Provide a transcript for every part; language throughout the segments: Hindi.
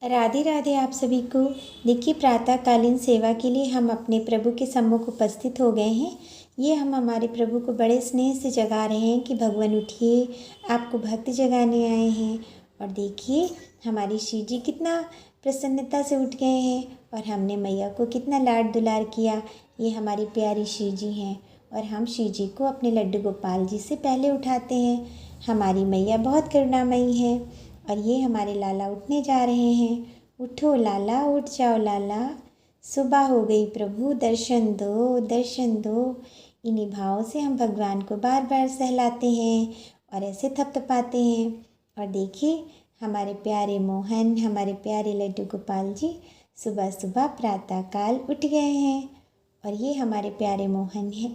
राधे राधे आप सभी को। देखिए, प्रातःकालीन सेवा के लिए हम अपने प्रभु के सम्मुख उपस्थित हो गए हैं। ये हम हमारे प्रभु को बड़े स्नेह से जगा रहे हैं कि भगवान उठिए, आपको भक्ति जगाने आए हैं। और देखिए हमारी शिव जी कितना प्रसन्नता से उठ गए हैं और हमने मैया को कितना लाड दुलार किया। ये हमारी प्यारी शिव जी हैं और हम शिव जी को अपने लड्डू गोपाल जी से पहले उठाते हैं। हमारी मैया बहुत करुणामयी है। और ये हमारे लाला उठने जा रहे हैं। उठो लाला, उठ जाओ लाला, सुबह हो गई प्रभु, दर्शन दो दर्शन दो। इन्हीं भावों से हम भगवान को बार बार सहलाते हैं और ऐसे थपथपाते हैं। और देखिए हमारे प्यारे मोहन, हमारे प्यारे लड्डू गोपाल जी सुबह सुबह प्रातःकाल उठ गए हैं। और ये हमारे प्यारे मोहन हैं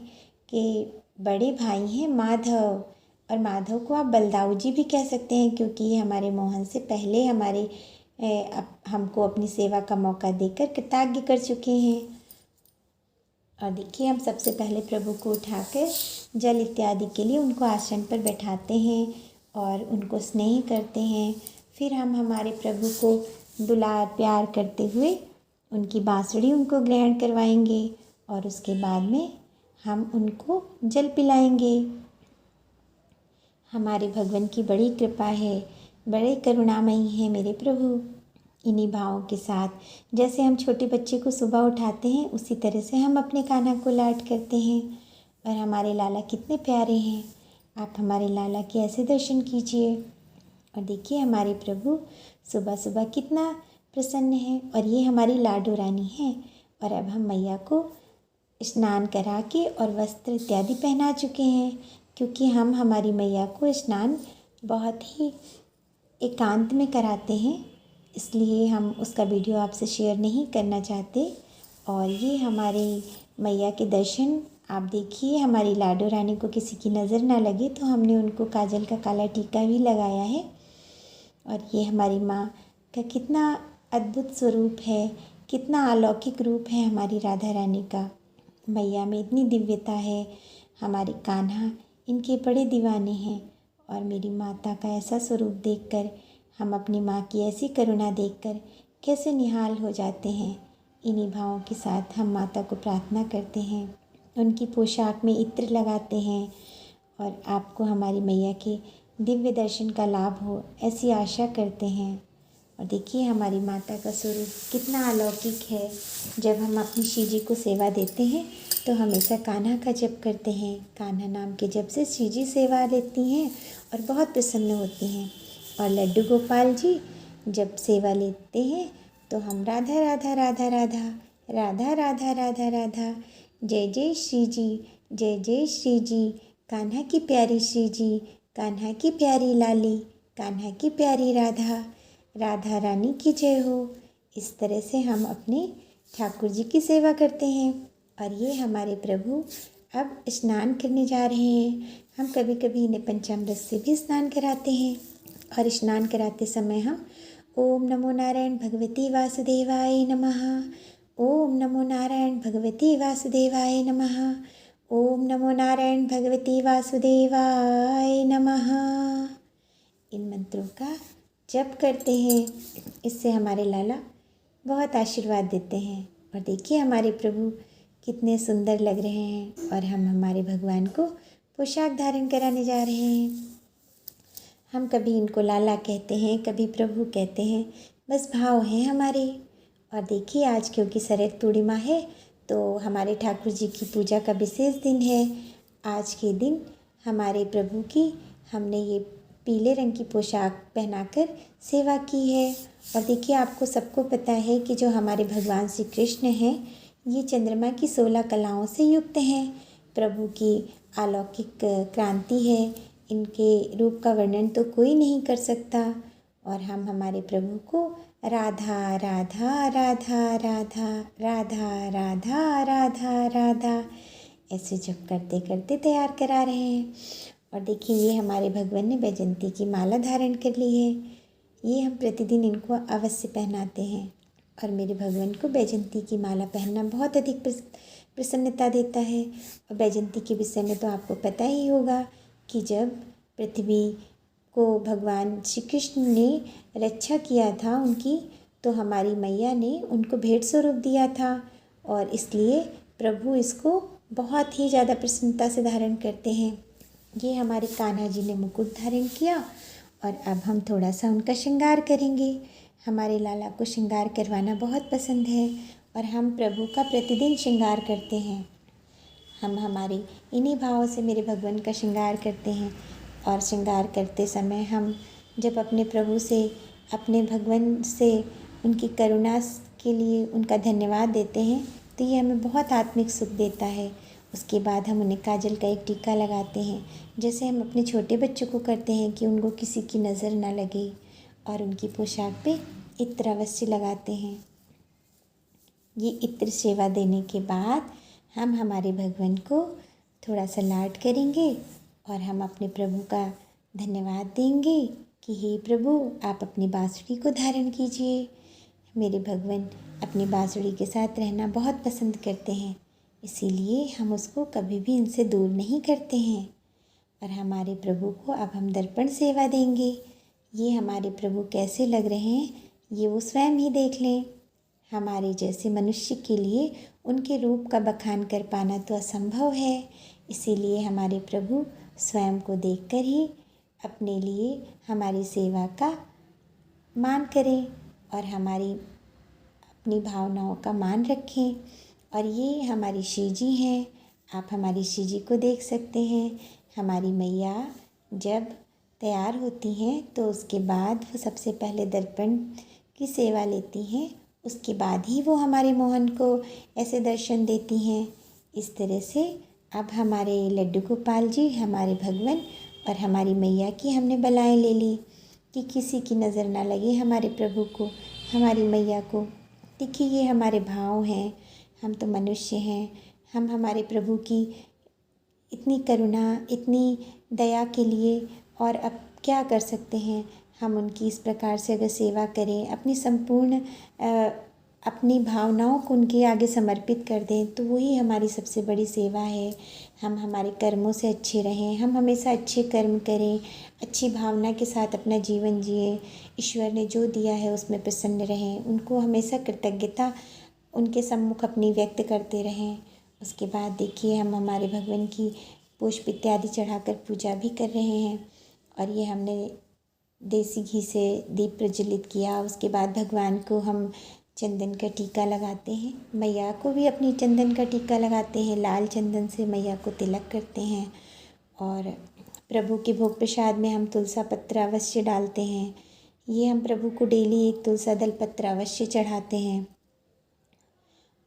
के बड़े भाई हैं माधव। और माधव को आप बलदाऊ जी भी कह सकते हैं क्योंकि ये हमारे मोहन से पहले हमको अपनी सेवा का मौका देकर कृतज्ञ कर चुके हैं। और देखिए हम सबसे पहले प्रभु को उठाकर जल इत्यादि के लिए उनको आसन पर बैठाते हैं और उनको स्नेह करते हैं। फिर हम हमारे प्रभु को दुलार प्यार करते हुए उनकी बांसुरी उनको ग्रहण करवाएंगे और उसके बाद में हम उनको जल पिलाएंगे। हमारे भगवान की बड़ी कृपा है, बड़े करुणामयी हैं मेरे प्रभु। इन्हीं भावों के साथ जैसे हम छोटे बच्चे को सुबह उठाते हैं उसी तरह से हम अपने कान्हा को लाड करते हैं। और हमारे लाला कितने प्यारे हैं, आप हमारे लाला के ऐसे दर्शन कीजिए। और देखिए हमारे प्रभु सुबह सुबह कितना प्रसन्न है। और ये हमारी लाडो रानी है। और अब हम मैया को स्नान करा के और वस्त्र इत्यादि पहना चुके हैं क्योंकि हम हमारी मैया को स्नान बहुत ही एकांत में कराते हैं, इसलिए हम उसका वीडियो आपसे शेयर नहीं करना चाहते। और ये हमारी मैया के दर्शन आप देखिए। हमारी लाडो रानी को किसी की नज़र ना लगे तो हमने उनको काजल का काला टीका भी लगाया है। और ये हमारी माँ का कितना अद्भुत स्वरूप है, कितना अलौकिक रूप है हमारी राधा रानी का। मैया में इतनी दिव्यता है। हमारे कान्हा इनके बड़े दीवाने हैं। और मेरी माता का ऐसा स्वरूप देखकर, हम अपनी माँ की ऐसी करुणा देखकर कैसे निहाल हो जाते हैं। इन्हीं भावों के साथ हम माता को प्रार्थना करते हैं, उनकी पोशाक में इत्र लगाते हैं और आपको हमारी मैया के दिव्य दर्शन का लाभ हो ऐसी आशा करते हैं। और देखिए हमारी माता का स्वरूप कितना अलौकिक है। जब हम अपनी शिव जी को सेवा देते हैं तो हमेशा कान्हा का जप करते हैं। कान्हा नाम के जप से शिव जी सेवा लेती हैं और बहुत प्रसन्न होती हैं। और लड्डू गोपाल जी जब सेवा लेते हैं तो हम राधा राधा राधा राधा राधा राधा राधा राधा, जय जय श्री जी, जय जय श्री जी, कान्हा की प्यारी श्री जी, कान्हा की प्यारी लाली, कान्हा की प्यारी राधा, राधा रानी की जय हो। इस तरह से हम अपने ठाकुर जी की सेवा करते हैं। और ये हमारे प्रभु अब स्नान करने जा रहे हैं। हम कभी कभी इन्हें पंचामृत से भी स्नान कराते हैं। और स्नान कराते समय हम ओम नमो नारायण भगवती वासुदेवाय नमः, ओम नमो नारायण भगवती वासुदेवाय नमः, ओम नमो नारायण भगवती वासुदेवाय नमः, इन मंत्रों का जप करते हैं। इससे हमारे लाला बहुत आशीर्वाद देते हैं। और देखिए हमारे प्रभु कितने सुंदर लग रहे हैं। और हम हमारे भगवान को पोशाक धारण कराने जा रहे हैं। हम कभी इनको लाला कहते हैं, कभी प्रभु कहते हैं, बस भाव हैं हमारे। और देखिए आज क्योंकि शरद पूर्णिमा है तो हमारे ठाकुर जी की पूजा का विशेष दिन है। आज के दिन हमारे प्रभु की हमने ये पीले रंग की पोशाक पहनाकर सेवा की है। और देखिए आपको सबको पता है कि जो हमारे भगवान श्री कृष्ण हैं ये चंद्रमा की 16 कलाओं से युक्त हैं। प्रभु की अलौकिक क्रांति है, इनके रूप का वर्णन तो कोई नहीं कर सकता। और हम हमारे प्रभु को राधा राधा राधा राधा राधा राधा राधा राधा ऐसे जप करते करते तैयार करा रहे हैं। और देखिए ये हमारे भगवान ने वैजयंती की माला धारण कर ली है। ये हम प्रतिदिन इनको अवश्य पहनाते हैं। और मेरे भगवान को वैजयंती की माला पहनना बहुत अधिक प्रसन्नता देता है। और वैजयंती के विषय में तो आपको पता ही होगा कि जब पृथ्वी को भगवान श्री कृष्ण ने रक्षा किया था उनकी, तो हमारी मैया ने उनको भेंट स्वरूप दिया था और इसलिए प्रभु इसको बहुत ही ज़्यादा प्रसन्नता से धारण करते हैं। ये हमारे कान्हा जी ने मुकुट धारण किया और अब हम थोड़ा सा उनका श्रृंगार करेंगे। हमारे लाला को श्रृंगार करवाना बहुत पसंद है और हम प्रभु का प्रतिदिन श्रृंगार करते हैं। हम हमारे इन्हीं भावों से मेरे भगवान का श्रृंगार करते हैं और श्रृंगार करते समय हम जब अपने प्रभु से, अपने भगवान से उनकी करुणा के लिए उनका धन्यवाद देते हैं तो ये हमें बहुत आत्मिक सुख देता है। उसके बाद हम उन्हें काजल का एक टीका लगाते हैं, जैसे हम अपने छोटे बच्चों को करते हैं कि उनको किसी की नज़र ना लगे, और उनकी पोशाक पे इत्र अवश्य लगाते हैं। ये इत्र सेवा देने के बाद हम हमारे भगवान को थोड़ा सा लाड करेंगे और हम अपने प्रभु का धन्यवाद देंगे कि हे प्रभु, आप अपनी बांसुरी को धारण कीजिए। मेरे भगवान अपनी बांसुरी के साथ रहना बहुत पसंद करते हैं, इसीलिए हम उसको कभी भी इनसे दूर नहीं करते हैं। और हमारे प्रभु को अब हम दर्पण सेवा देंगे। ये हमारे प्रभु कैसे लग रहे हैं ये वो स्वयं ही देख लें। हमारे जैसे मनुष्य के लिए उनके रूप का बखान कर पाना तो असंभव है, इसीलिए हमारे प्रभु स्वयं को देखकर ही अपने लिए हमारी सेवा का मान करें और हमारी अपनी भावनाओं का मान रखें। और ये हमारी श्री जी हैं, आप हमारी श्री जी को देख सकते हैं। हमारी मैया जब तैयार होती हैं तो उसके बाद वो सबसे पहले दर्पण की सेवा लेती हैं, उसके बाद ही वो हमारे मोहन को ऐसे दर्शन देती हैं। इस तरह से अब हमारे लड्डू गोपाल जी, हमारे भगवान और हमारी मैया की हमने बलाएँ ले ली कि किसी की नज़र ना लगे हमारे प्रभु को, हमारी मैया को। देखिए ये हमारे भाव हैं, हम तो मनुष्य हैं, हम हमारे प्रभु की इतनी करुणा, इतनी दया के लिए और अब क्या कर सकते हैं। हम उनकी इस प्रकार से अगर सेवा करें, अपनी संपूर्ण अपनी भावनाओं को उनके आगे समर्पित कर दें तो वही हमारी सबसे बड़ी सेवा है। हम हमारे कर्मों से अच्छे रहें, हम हमेशा अच्छे कर्म करें, अच्छी भावना के साथ अपना जीवन जिए, ईश्वर ने जो दिया है उसमें प्रसन्न रहें, उनको हमेशा कृतज्ञता उनके सम्मुख अपनी व्यक्त करते रहें। उसके बाद देखिए हम हमारे भगवान की पुष्प इत्यादि चढ़ाकर पूजा भी कर रहे हैं और ये हमने देसी घी से दीप प्रज्वलित किया। उसके बाद भगवान को हम चंदन का टीका लगाते हैं, मैया को भी अपनी चंदन का टीका लगाते हैं, लाल चंदन से मैया को तिलक करते हैं। और प्रभु के भोग प्रसाद में हम तुलसा पत्र अवश्य डालते हैं। ये हम प्रभु को डेली एक तुलसा दल पत्र अवश्य चढ़ाते हैं।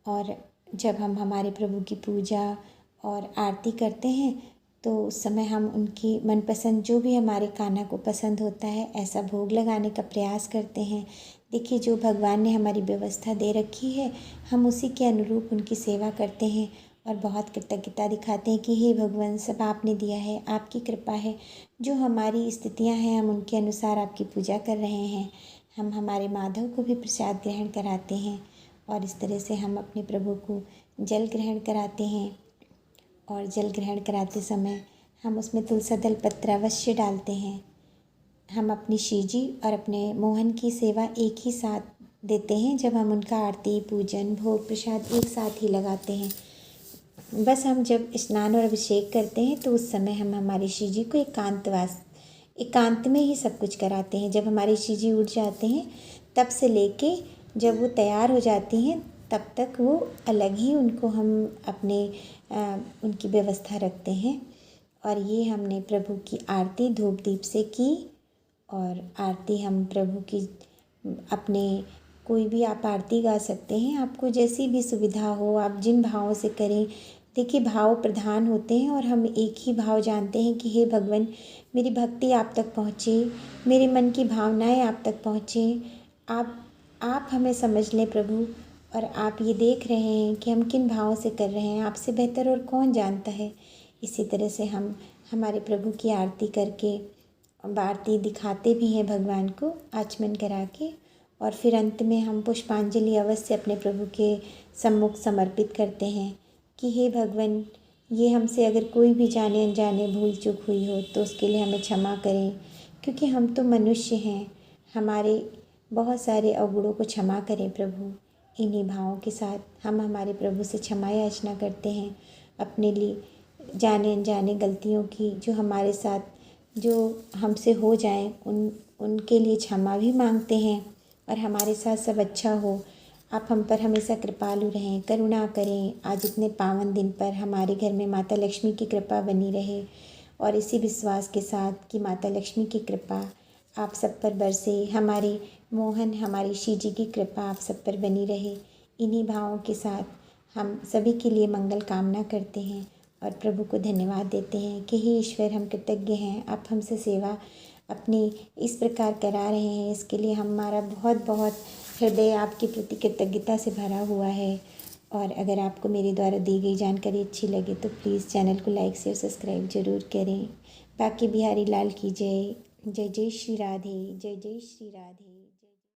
और जब हम हमारे प्रभु की पूजा और आरती करते हैं तो उस समय हम उनकी मनपसंद जो भी हमारे कान्हा को पसंद होता है ऐसा भोग लगाने का प्रयास करते हैं। देखिए जो भगवान ने हमारी व्यवस्था दे रखी है हम उसी के अनुरूप उनकी सेवा करते हैं और बहुत कृतज्ञता दिखाते हैं कि हे भगवान, सब आपने दिया है, आपकी कृपा है, जो हमारी स्थितियां हैं हम उनके अनुसार आपकी पूजा कर रहे हैं। हम हमारे माधव को भी प्रसाद ग्रहण कराते हैं और इस तरह से हम अपने प्रभु को जल ग्रहण कराते हैं। और जल ग्रहण कराते समय हम उसमें तुलसा दल पत्र अवश्य डालते हैं। हम अपनी श्री जी और अपने मोहन की सेवा एक ही साथ देते हैं जब हम उनका आरती, पूजन, भोग प्रसाद एक साथ ही लगाते हैं। बस हम जब स्नान और अभिषेक करते हैं तो उस समय हम हमारी श्री जी को एकांत में ही सब कुछ कराते हैं। जब हमारी श्री जी उठ जाते हैं तब से लेके जब वो तैयार हो जाती हैं तब तक वो अलग ही उनको हम अपने उनकी व्यवस्था रखते हैं। और ये हमने प्रभु की आरती धूप दीप से की। और आरती हम प्रभु की अपने कोई भी आप आरती गा सकते हैं, आपको जैसी भी सुविधा हो, आप जिन भावों से करें। देखिए भाव प्रधान होते हैं और हम एक ही भाव जानते हैं कि हे भगवान, मेरी भक्ति आप तक पहुँचे, मेरे मन की भावनाएं आप तक पहुँचे, आप हमें समझ लें प्रभु। और आप ये देख रहे हैं कि हम किन भावों से कर रहे हैं, आपसे बेहतर और कौन जानता है। इसी तरह से हम हमारे प्रभु की आरती करके आरती दिखाते भी हैं भगवान को आचमन करा के। और फिर अंत में हम पुष्पांजलि अवश्य अपने प्रभु के सम्मुख समर्पित करते हैं कि हे भगवान, ये हमसे अगर कोई भी जाने अनजाने भूल चूक हुई हो तो उसके लिए हमें क्षमा करें, क्योंकि हम तो मनुष्य हैं, हमारे बहुत सारे अवगुणों को क्षमा करें प्रभु। इन्हीं भावों के साथ हम हमारे प्रभु से क्षमा याचना करते हैं। अपने लिए जाने अनजाने गलतियों की जो हमारे साथ जो हमसे हो जाएं उनके लिए क्षमा भी मांगते हैं और हमारे साथ सब अच्छा हो। आप हम पर हमेशा कृपालु रहें, करुणा करें। आज इतने पावन दिन पर हमारे घर में माता लक्ष्मी की कृपा बनी रहे और इसी विश्वास के साथ कि माता लक्ष्मी की कृपा आप सब पर बरसे, हमारे मोहन हमारी श्री जी की कृपा आप सब पर बनी रहे। इन्हीं भावों के साथ हम सभी के लिए मंगल कामना करते हैं और प्रभु को धन्यवाद देते हैं कि हे ईश्वर, हम कृतज्ञ हैं, आप हमसे सेवा अपनी इस प्रकार करा रहे हैं। इसके लिए हमारा बहुत बहुत हृदय आपके प्रति कृतज्ञता से भरा हुआ है। और अगर आपको मेरे द्वारा दी गई जानकारी अच्छी लगे तो प्लीज़ चैनल को लाइक शेयर सब्सक्राइब जरूर करें। बाकी बिहारी लाल की जय। जय जय श्री राधे, जय जय श्री राधे।